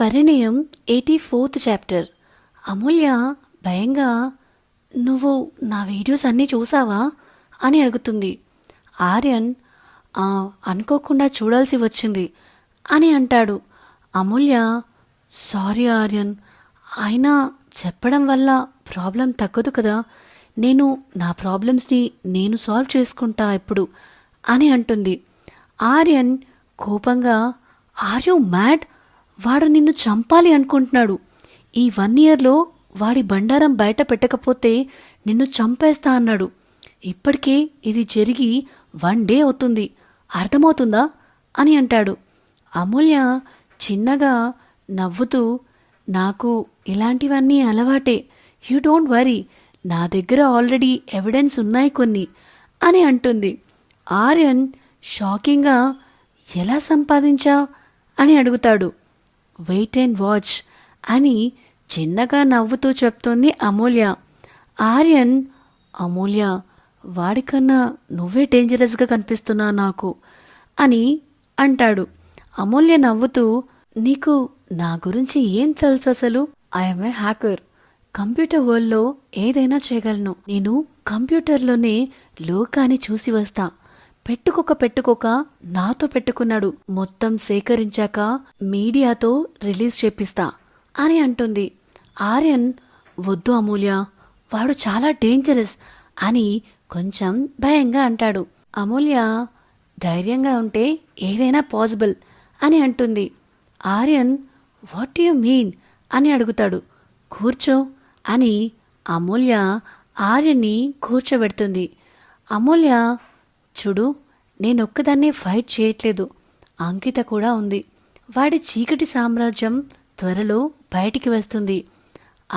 పరిణయం 84th chapter. అమూల్య భయంగా, నువ్వు నా వీడియోస్ అన్నీ చూసావా అని అడుగుతుంది. ఆర్యన్ అనుకోకుండా చూడాల్సి వచ్చింది అని అంటాడు. అమూల్య, సారీ ఆర్యన్, అయినా చెప్పడం వల్ల ప్రాబ్లం తగ్గదు కదా, నేను నా ప్రాబ్లమ్స్ని నేను సాల్వ్ చేసుకుంటా ఇప్పుడు అని అంటుంది. ఆర్యన్ కోపంగా, ఆర్ యు మ్యాడ్? వాడు నిన్ను చంపాలి అనుకుంటున్నాడు. ఈ 1 yearలో వాడి బండారం బయట పెట్టకపోతే నిన్ను చంపేస్తా అన్నాడు. ఇప్పటికే ఇది జరిగి 1 day అవుతుంది, అర్థమవుతుందా అని అంటాడు. అమూల్య చిన్నగా నవ్వుతూ, నాకు ఇలాంటివన్నీ అలవాటే, యూ డోంట్ వరీ, నా దగ్గర ఆల్రెడీ ఎవిడెన్స్ ఉన్నాయి కొన్ని అని అంటుంది. ఆర్యన్ షాకింగ్గా, ఎలా సంపాదించా అని అడుగుతాడు. వెయిట్ అండ్ వాచ్ అని చిన్నగా నవ్వుతూ చెప్తోంది అమూల్య. ఆర్యన్, అమూల్య, వాడికన్నా నువ్వే డేంజరస్గా కనిపిస్తున్నా నాకు అని అంటాడు. అమూల్య నవ్వుతూ, నీకు నా గురించి ఏం తెలుసు అసలు? ఐఎమ్ ఏ హ్యాకర్, కంప్యూటర్ వరల్డ్లో ఏదైనా చేయగలను. నేను కంప్యూటర్లోనే లోకాన్ని చూసి వస్తా. పెట్టుకోక నాతో పెట్టుకున్నాడు, మొత్తం సేకరించాక మీడియాతో రిలీజ్ చేపిస్తా అని అంటుంది. ఆర్యన్, వద్దు అమూల్య, వాడు చాలా డేంజరస్ అని కొంచెం భయంగా అంటాడు. అమూల్య ధైర్యంగా ఉంటే ఏదైనా పాసిబుల్ అని అంటుంది. ఆర్యన్, వాట్ యు మీన్ అని అడుగుతాడు. కూర్చో అని అమూల్య ఆర్యన్ని కూర్చోబెడుతుంది. అమూల్య, చూడు, నేనొక్కదాన్నే ఫైట్ చేయట్లేదు, అంకిత కూడా ఉంది. వాడి చీకటి సామ్రాజ్యం త్వరలో బయటికి వస్తుంది.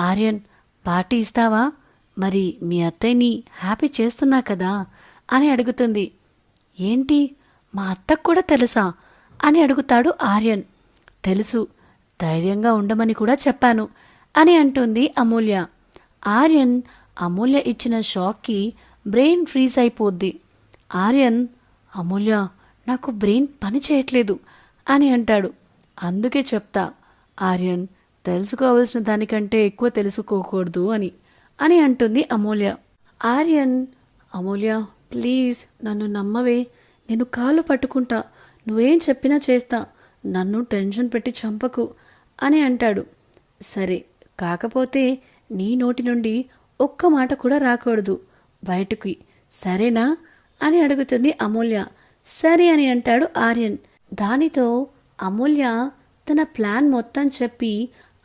ఆర్యన్, పార్టీ ఇస్తావా? మరి మీ అత్తయ్యని హ్యాపీ చేస్తున్నా కదా అని అడుగుతుంది. ఏంటి, మా అత్తకు కూడా తెలుసా అని అడుగుతాడు ఆర్యన్. తెలుసు, ధైర్యంగా ఉండమని కూడా చెప్పాను అని అంటుంది అమూల్య. ఆర్యన్ అమూల్య ఇచ్చిన షాక్కి బ్రెయిన్ ఫ్రీజ్ అయిపోద్ది. ఆర్యన్, అమూల్య, నాకు బ్రెయిన్ పని చేయట్లేదు అని అంటాడు. అందుకే చెప్తా ఆర్యన్, తెలుసుకోవాల్సిన దానికంటే ఎక్కువ తెలుసుకోకూడదు అని అంటుంది అమూల్య. ఆర్యన్, అమూల్య, ప్లీజ్ నన్ను నమ్మవే, నేను కాళ్ళు పట్టుకుంటా, నువ్వేం చెప్పినా చేస్తా, నన్ను టెన్షన్ పెట్టి చంపకు అని అంటాడు. సరే, కాకపోతే నీ నోటి నుండి ఒక్క మాట కూడా రాకూడదు బయటకి, సరేనా అని అడుగుతుంది అమూల్య. సరే అని అంటాడు ఆర్యన్. దానితో అమూల్య తన ప్లాన్ మొత్తం చెప్పి,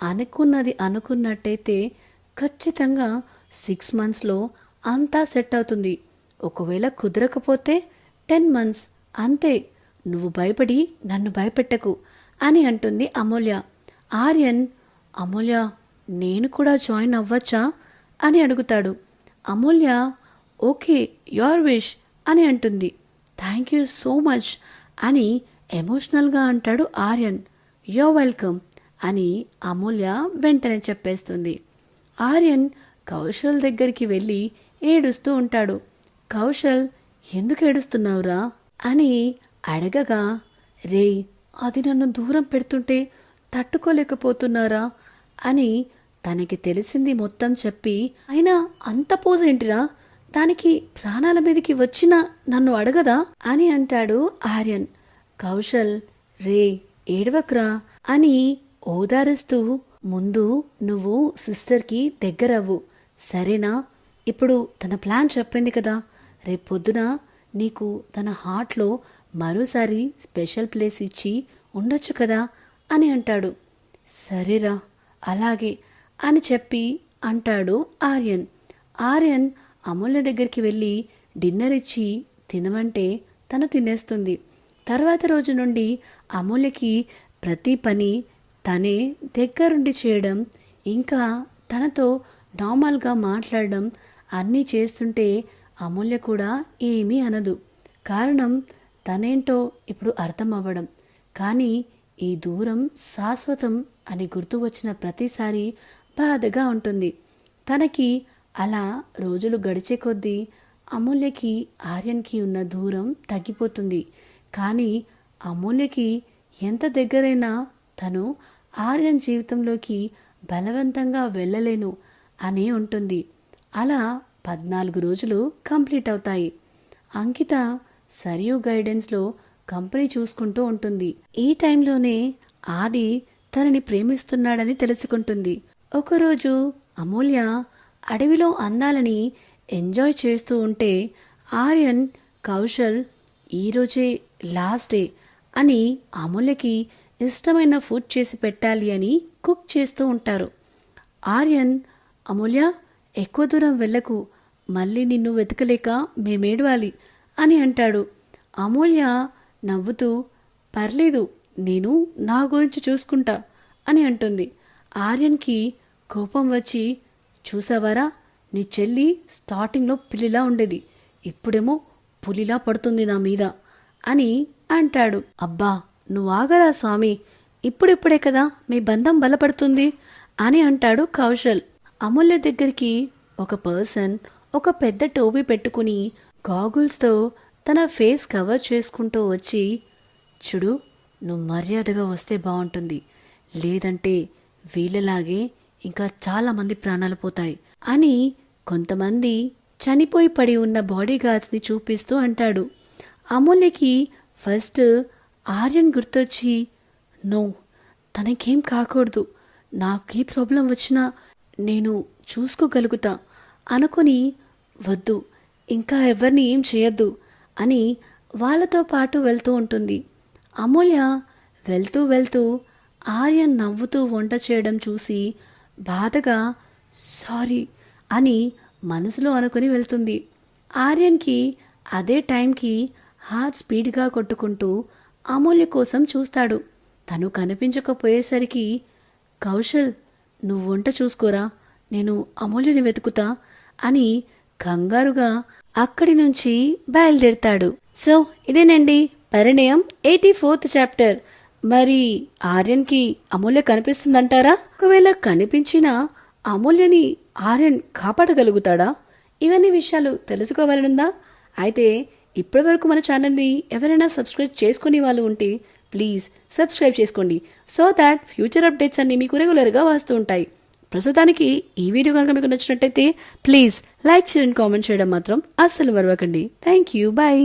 అనుకున్నది అనుకున్నట్టయితే ఖచ్చితంగా 6 monthsలో అంతా సెట్ అవుతుంది. ఒకవేళ కుదరకపోతే 10 months అంతే, నువ్వు భయపడి నన్ను భయపెట్టకు అని అంటుంది అమూల్య. ఆర్యన్, అమూల్య, నేను కూడా జాయిన్ అవ్వచ్చా అని అడుగుతాడు. అమూల్య, ఓకే, యోర్ విష్ అని అంటుంది. థ్యాంక్ యూ సో మచ్ అని ఎమోషనల్గా అంటాడు ఆర్యన్. యూర్ వెల్కమ్ అని అమూల్య వెంటనే చెప్పేస్తుంది. ఆర్యన్ కౌశల్ దగ్గరికి వెళ్ళి ఏడుస్తూ ఉంటాడు. కౌశల్, ఎందుకు ఏడుస్తున్నావురా అని అడగగా, రే, అది నన్ను దూరం పెడుతుంటే తట్టుకోలేకపోతున్నారా అని తనకి తెలిసింది మొత్తం చెప్పి, అయినా అంత పోజేంటిరా, దానికి ప్రాణాల మీదకి వచ్చినా నన్ను అడగదా అని అంటాడు ఆర్యన్. కౌశల్, రే, ఏడవక్రా అని ఓదారుస్తూ, ముందు నువ్వు సిస్టర్కి దగ్గరవ్వు, సరేనా? ఇప్పుడు తన ప్లాన్ చెప్పింది కదా, రేపొద్దున నీకు తన హార్ట్లో మరోసారి స్పెషల్ ప్లేస్ ఇచ్చి ఉండొచ్చు కదా అని అంటాడు. సరేరా, అలాగే అని చెప్పి అంటాడు ఆర్యన్. ఆర్యన్ అమూల్య దగ్గరికి వెళ్ళి డిన్నర్ ఇచ్చి తినమంటే తను తినేస్తుంది. తర్వాత రోజు నుండి అమూల్యకి ప్రతి పని తనే దగ్గరుండి చేయడం, ఇంకా తనతో నార్మల్గా మాట్లాడడం అన్నీ చేస్తుంటే అమూల్య కూడా ఏమీ అనదు. కారణం తనేంటో ఇప్పుడు అర్థం అవ్వడం. కానీ ఈ దూరం శాశ్వతం అని గుర్తు వచ్చిన ప్రతిసారి బాధగా ఉంటుంది. తనకి అలా రోజులు గడిచే కొద్దీ అమూల్యకి ఆర్యన్కి ఉన్న దూరం తగ్గిపోతుంది. కానీ అమూల్యకి ఎంత దగ్గరైనా తను ఆర్యన్ జీవితంలోకి బలవంతంగా వెళ్ళలేను అని ఉంటుంది. అలా 14 రోజులు కంప్లీట్ అవుతాయి. అంకిత సరియు గైడెన్స్లో కంపెనీ చూసుకుంటూ ఉంటుంది. ఈ టైంలోనే ఆది తనని ప్రేమిస్తున్నాడని తెలుసుకుంటుంది. ఒకరోజు అమూల్య అడవిలో అందాలని ఎంజాయ్ చేస్తూ ఉంటే ఆర్యన్, కౌశల్ ఈరోజే లాస్ట్ డే అని అమూల్యకి ఇష్టమైన ఫుడ్ చేసి పెట్టాలి అని కుక్ చేస్తూ ఉంటారు. ఆర్యన్, అమూల్య ఎక్కువ దూరం వెళ్ళకు, మళ్ళీ నిన్ను వెతకలేక మేమేడవాలి అని అంటాడు. అమూల్య నవ్వుతూ పర్లేదు, నేను నా గురించి చూసుకుంటా అని అంటుంది. ఆర్యన్కి కోపం వచ్చి, చూసావారా, నీ చెల్లి స్టార్టింగ్లో పిల్లిలా ఉండేది, ఇప్పుడేమో పులిలా పడుతుంది నా మీద అని అంటాడు. అబ్బా నువ్వు ఆగరా స్వామి, ఇప్పుడిప్పుడే కదా మీ బంధం బలపడుతుంది అని అంటాడు కౌశల్. అమూల్య దగ్గరికి ఒక పర్సన్ ఒక పెద్ద టోపీ పెట్టుకుని గాగుల్స్తో తన ఫేస్ కవర్ చేసుకుంటూ వచ్చి, చూడు, నువ్వు మర్యాదగా వస్తే బాగుంటుంది, లేదంటే వీళ్ళలాగే ఇంకా చాలా మంది ప్రాణాలు పోతాయి అని కొంతమంది చనిపోయి పడి ఉన్న బాడీ గార్డ్స్ని చూపిస్తూ అంటాడు. అమూల్యకి ఫస్ట్ ఆర్యన్ గుర్తొచ్చి, నో, తనకేం కాకూడదు, నాకు ఈ ప్రాబ్లం వచ్చినా నేను చూసుకోగలుగుతా అనుకుని, వద్దు ఇంకా ఎవరిని ఏం చేయొద్దు అని వాళ్ళతో పాటు వెళ్తూ ఉంటుంది. అమూల్య వెళ్తూ వెళ్తూ ఆర్యన్ నవ్వుతూ వంట చేయడం చూసి బాధగా సారీ అని మనసులో అనుకుని వెళ్తుంది. ఆర్యన్కి అదే టైంకి హార్ట్ స్పీడ్గా కొట్టుకుంటూ అమూల్య కోసం చూస్తాడు. తను కనిపించకపోయేసరికి, కౌశల్ నువ్వు వంట చూసుకోరా, నేను అమూల్యని వెతుకుతా అని కంగారుగా అక్కడి నుంచి బయలుదేరుతాడు. సో ఇదేనండి పరిణయం 84th చాప్టర్. మరి ఆర్యన్కి అమూల్య కనిపిస్తుందంటారా? ఒకవేళ కనిపించినా అమూల్యని ఆర్యన్ కాపాడగలుగుతాడా? ఇవన్నీ విషయాలు తెలుసుకోవాలనుందా? అయితే ఇప్పటి వరకు మన ఛానల్ని ఎవరైనా సబ్స్క్రైబ్ చేసుకునే వాళ్ళు ఉంటే ప్లీజ్ సబ్స్క్రైబ్ చేసుకోండి, సో దాట్ ఫ్యూచర్ అప్డేట్స్ అన్నీ మీకు రెగ్యులర్గా వస్తూ ఉంటాయి. ప్రస్తుతానికి ఈ వీడియో కనుక మీకు నచ్చినట్టయితే please like, share and comment చేయడం మాత్రం అస్సలు మరవకండి. Thank you, bye.